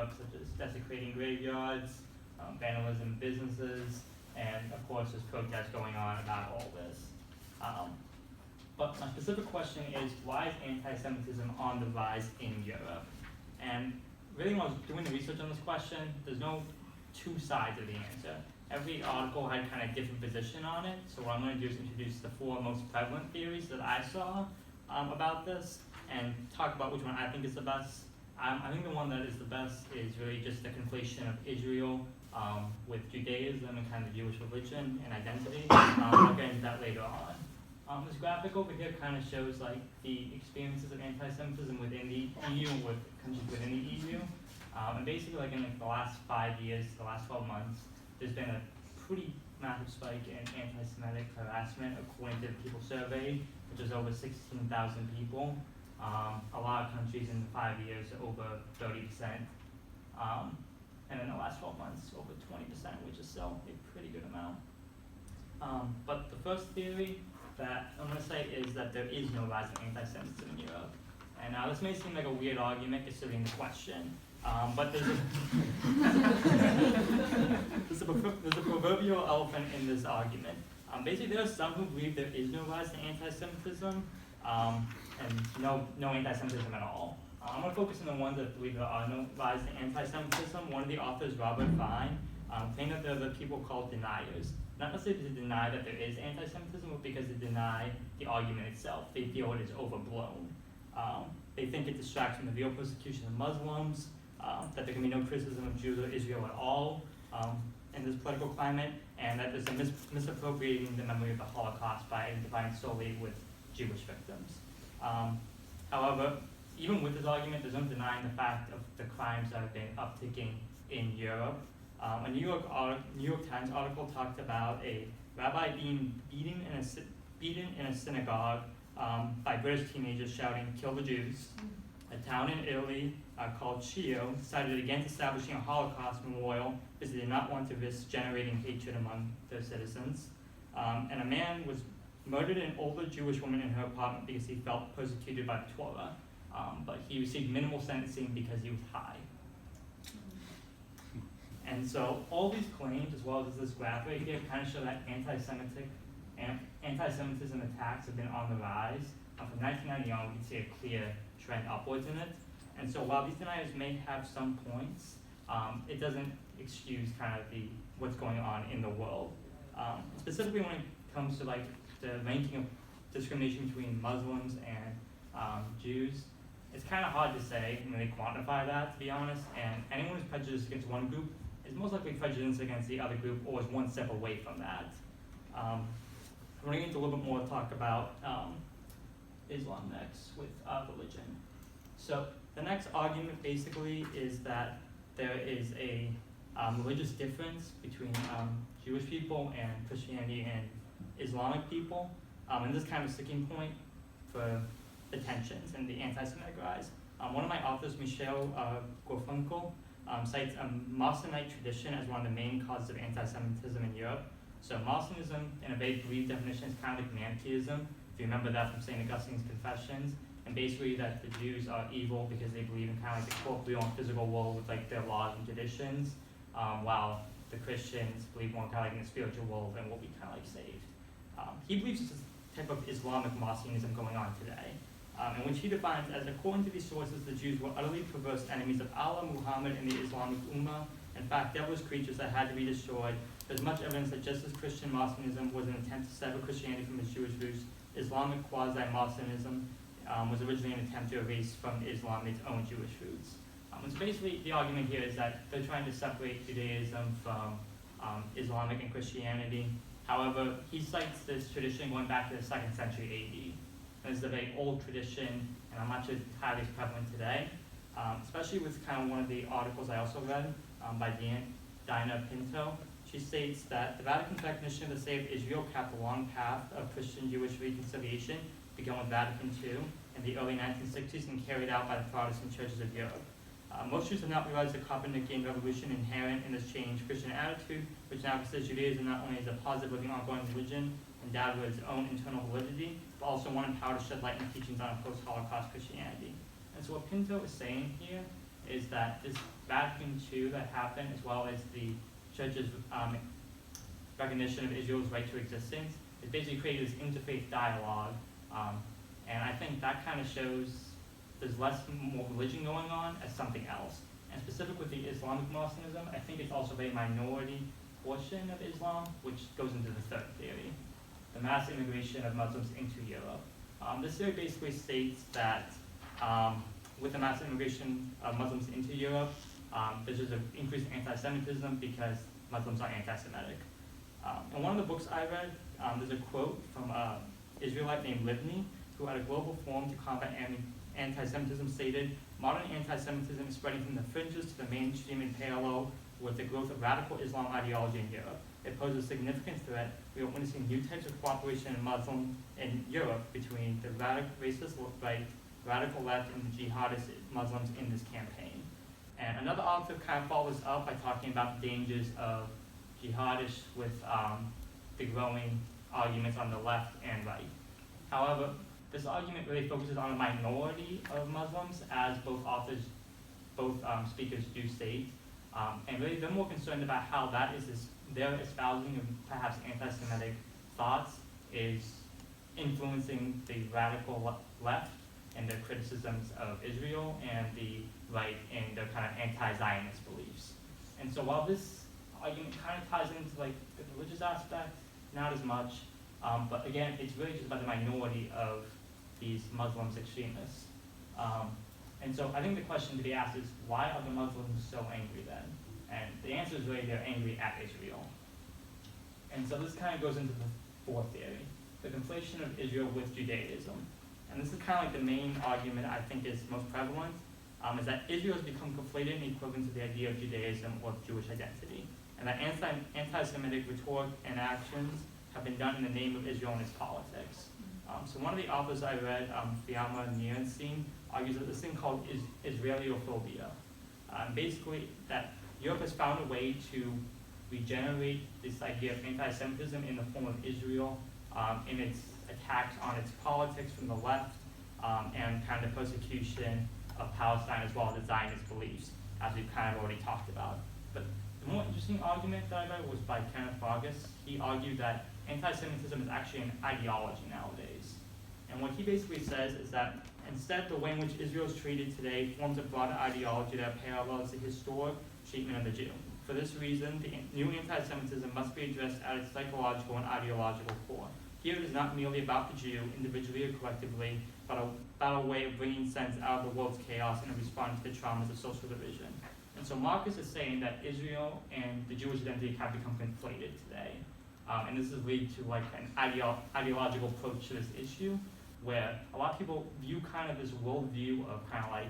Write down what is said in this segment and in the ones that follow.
Europe, such as desecrating graveyards, vandalism in businesses, and of course there's protests going on about all this. But my specific question is, why is anti-Semitism on the rise in Europe? And really, when I was doing the research on this question, there's no two sides of the answer. Every article had kind of different position on it, so what I'm going to do is introduce the four most prevalent theories that I saw about this, and talk about which one I think is the best. I think the one that is the best is really just the conflation of Israel with Judaism and kind of the Jewish religion and identity. I'll get into that later on. This graphic over here kind of shows like the experiences of anti-Semitism within the EU and with countries within the EU. And basically, like in like the last 5 years, the last 12 months, there's been a pretty massive spike in anti-Semitic harassment according to the People Survey, which is over 16,000 people. A lot of countries in 5 years over 30%. And in the last 12 months, over 20%, which is still a pretty good amount. But the first theory that I'm going to say is that there is no rise in anti-Semitism in Europe. And now this may seem like a weird argument considering the question, but there's a proverbial elephant in this argument. Basically, there are some who believe there is no rise in anti-Semitism, and no anti-Semitism at all. I'm going to focus on the ones that believe there are no rise in anti-Semitism. One of the authors, Robert Fine, claimed that there are the people called deniers. Not necessarily to deny that there is anti-Semitism, but because they deny the argument itself. They feel it is overblown. They think it distracts from the real persecution of Muslims, that there can be no criticism of Jews or Israel at all in this political climate, and that there's a misappropriating the memory of the Holocaust by identifying solely with Jewish victims. However, even with this argument, there's no denying the fact of the crimes that have been upticking in Europe. A New York Times article talked about a rabbi being beaten in a synagogue by British teenagers shouting, "Kill the Jews." A town in Italy called Chio decided against establishing a Holocaust memorial because they did not want to risk generating hatred among their citizens. And a man was murdered an older Jewish woman in her apartment because he felt persecuted by the Torah. But he received minimal sentencing because he was high. And so all these claims, as well as this graph right here, kind of show that anti-Semitism attacks have been on the rise. From 1990 on, we can see a clear trend upwards in it. And so while these deniers may have some points, it doesn't excuse kind of what's going on in the world. Specifically when it comes to like the ranking of discrimination between Muslims and Jews, it's kind of hard to say when they quantify that, to be honest. And anyone who's prejudiced against one group is most likely prejudiced against the other group, or is one step away from that. I'm going to get into a little bit more talk about Islam next with religion. So the next argument basically is that there is a religious difference between Jewish people and Christianity and Islamic people. And this is kind of a sticking point for the tensions and the anti-Semitic rise. One of my authors, Michel Garfunkel, cites a Marcionite tradition as one of the main causes of anti-Semitism in Europe. So Marcionism, in a very brief definition, is kind of like Manichaeism, if you remember that from St. Augustine's Confessions, and basically that the Jews are evil because they believe in kind of like the corporeal and physical world with like their laws and traditions, while the Christians believe more kind of like in the spiritual world and will be kind of like saved. He believes this type of Islamic Marcionism going on today. In which he defines as, according to these sources, the Jews were utterly perverse enemies of Allah, Muhammad, and the Islamic Ummah. In fact, devilish creatures that had to be destroyed. There's much evidence that just as Christian Marcionism was an attempt to sever Christianity from its Jewish roots, Islamic quasi-Marcionism was originally an attempt to erase from Islam its own Jewish roots. And so basically, the argument here is that they're trying to separate Judaism from Islamic and Christianity. However, he cites this tradition going back to the 2nd century AD. This is a very old tradition, and I'm not sure how it's prevalent today, especially with kind of one of the articles I also read by Dinah Pinto. She states that the Vatican's recognition of the state of Israel capped a long path of Christian-Jewish reconciliation, begun with Vatican II in the early 1960s and carried out by the Protestant churches of Europe. Most Jews have not realized the Copernican revolution inherent in this changed Christian attitude, which now considers Judaism not only as a positive living ongoing religion, endowed with its own internal validity, but also one empowered to shed light on teachings on a post-Holocaust Christianity. And so what Pinto is saying here is that this Vatican II that happened, as well as the Church's recognition of Israel's right to existence, it basically created this interfaith dialogue, and I think that kind of shows there's more religion going on as something else. And specific with the Islamic Muslimism, I think it's also a minority portion of Islam, which goes into the third theory, the mass immigration of Muslims into Europe. This theory basically states that with the mass immigration of Muslims into Europe, there's just an increased anti-Semitism because Muslims are anti-Semitic. In one of the books I read, there's a quote from an Israelite named Livni, who at a global forum to combat anti-Semitism stated, "Modern anti-Semitism is spreading from the fringes to the mainstream in parallel with the growth of radical Islam ideology in Europe. It poses a significant threat. We are witnessing new types of cooperation in Europe between the racist right, radical left, and the jihadist Muslims in this campaign." And another author kind of follows up by talking about the dangers of jihadists with the growing arguments on the left and right. However, this argument really focuses on a minority of Muslims, as both speakers do state, and really they're more concerned about how that is their espousing of perhaps anti-Semitic thoughts is influencing the radical left and their criticisms of Israel, and the right in their kind of anti-Zionist beliefs. And so while this argument kind of ties into like the religious aspect, not as much, but again, it's really just about the minority of these Muslims extremists. And so I think the question to be asked is, why are the Muslims so angry then? And the answer is really they're angry at Israel. And so this kind of goes into the fourth theory, the conflation of Israel with Judaism. And this is kind of like the main argument I think is most prevalent, is that Israel has become conflated and equivalent to the idea of Judaism or Jewish identity. And that anti-Semitic rhetoric and actions have been done in the name of Israel and its politics. So one of the authors I read, Fiamma Nierenstein, argues that this thing called Israeliophobia. Basically, that Europe has found a way to regenerate this idea of anti-Semitism in the form of Israel, in its attacks on its politics from the left, and kind of persecution of Palestine, as well as the Zionist beliefs, as we've kind of already talked about. But the more interesting argument that I read was by Kenneth Vargas. He argued that anti-Semitism is actually an ideology nowadays. And what he basically says is that instead, the way in which Israel is treated today forms a broader ideology that parallels the historic treatment of the Jew. For this reason, the new anti-Semitism must be addressed at its psychological and ideological core. Here it is not merely about the Jew, individually or collectively, but about a way of bringing sense out of the world's chaos and responding to the traumas of social division. And so Marcus is saying that Israel and the Jewish identity have become conflated today. And this is leading to like an ideological approach to this issue, where a lot of people view kind of this worldview of kind of like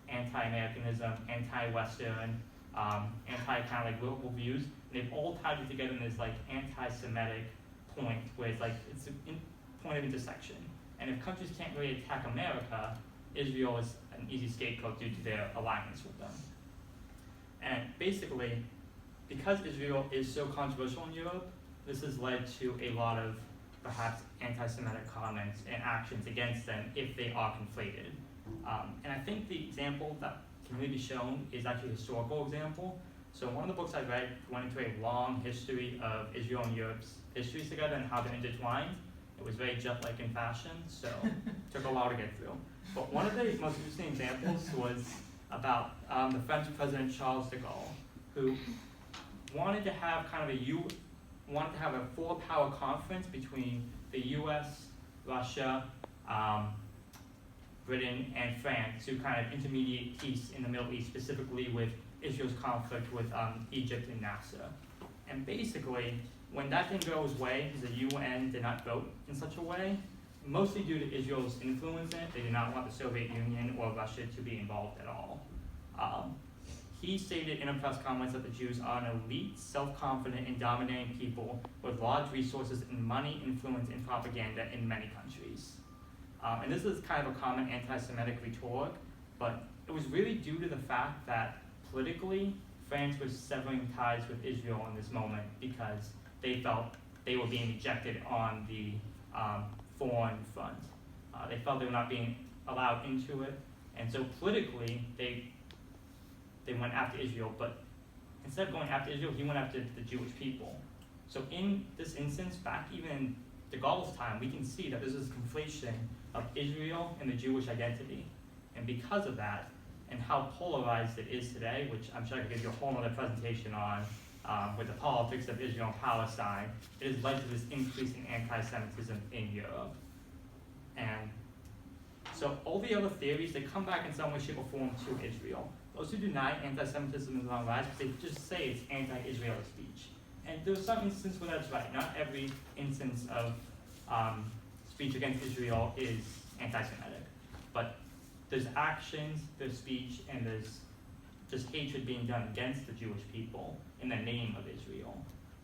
anti-Americanism, anti-Western, anti-kind of like liberal views, and they've all tied it together in this like anti-Semitic point, where it's like it's a point of intersection. And if countries can't really attack America, Israel is an easy scapegoat due to their alliance with them. And basically, because Israel is so controversial in Europe, this has led to a lot of perhaps anti-Semitic comments and actions against them if they are conflated. And I think the example that can really be shown is actually a historical example. So one of the books I read went into a long history of Israel and Europe's histories together and how they're intertwined. It was very Jet-like in fashion, so it took a while to get through. But one of the most interesting examples was about the French President Charles de Gaulle, who wanted to have kind of a four-power conference between the U.S., Russia, Britain, and France to kind of intermediate peace in the Middle East, specifically with Israel's conflict with Egypt and Nasser. And basically, when that didn't go his way, because the UN did not vote in such a way, mostly due to Israel's influence in it, they did not want the Soviet Union or Russia to be involved at all. He stated in a press conference that the Jews are an elite, self-confident, and dominating people with large resources and money, influence, and propaganda in many countries. And this is kind of a common anti-Semitic rhetoric, but it was really due to the fact that politically, France was severing ties with Israel in this moment because they felt they were being rejected on the foreign front. They felt they were not being allowed into it, and so politically, they they went after Israel, but instead of going after Israel, he went after the Jewish people. So in this instance, back even in de Gaulle's time, we can see that there's this conflation of Israel and the Jewish identity. And because of that, and how polarized it is today, which I'm sure I could give you a whole other presentation on, with the politics of Israel and Palestine, it has led to this increase in anti-Semitism in Europe. And so all the other theories, they come back in some way, shape, or form to Israel. Those who deny anti-Semitism is on the rise, they just say it's anti-Israeli speech. And there's some instances where that's right. Not every instance of speech against Israel is anti-Semitic. But there's actions, there's speech, and there's just hatred being done against the Jewish people in the name of Israel,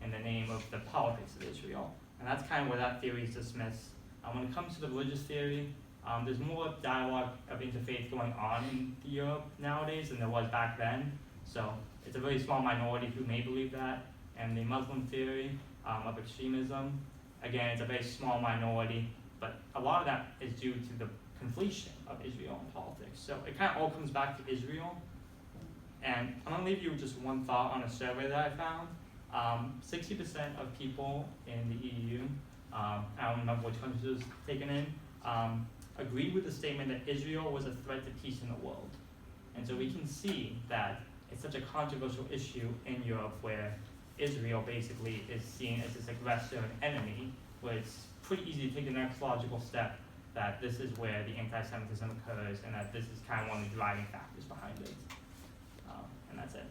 in the name of the politics of Israel. And that's kind of where that theory is dismissed. When it comes to the religious theory, there's more dialogue of interfaith going on in Europe nowadays than there was back then. So it's a very small minority who may believe that. And the Muslim theory of extremism, again, it's a very small minority, but a lot of that is due to the conflation of Israel and politics. So it kind of all comes back to Israel. And I'm going to leave you with just one thought on a survey that I found. 60% of people in the EU, I don't remember which countries it was taken in, agreed with the statement that Israel was a threat to peace in the world. And so we can see that it's such a controversial issue in Europe where Israel basically is seen as this aggressor and enemy, where it's pretty easy to take the next logical step that this is where the anti-Semitism occurs and that this is kind of one of the driving factors behind it. And that's it.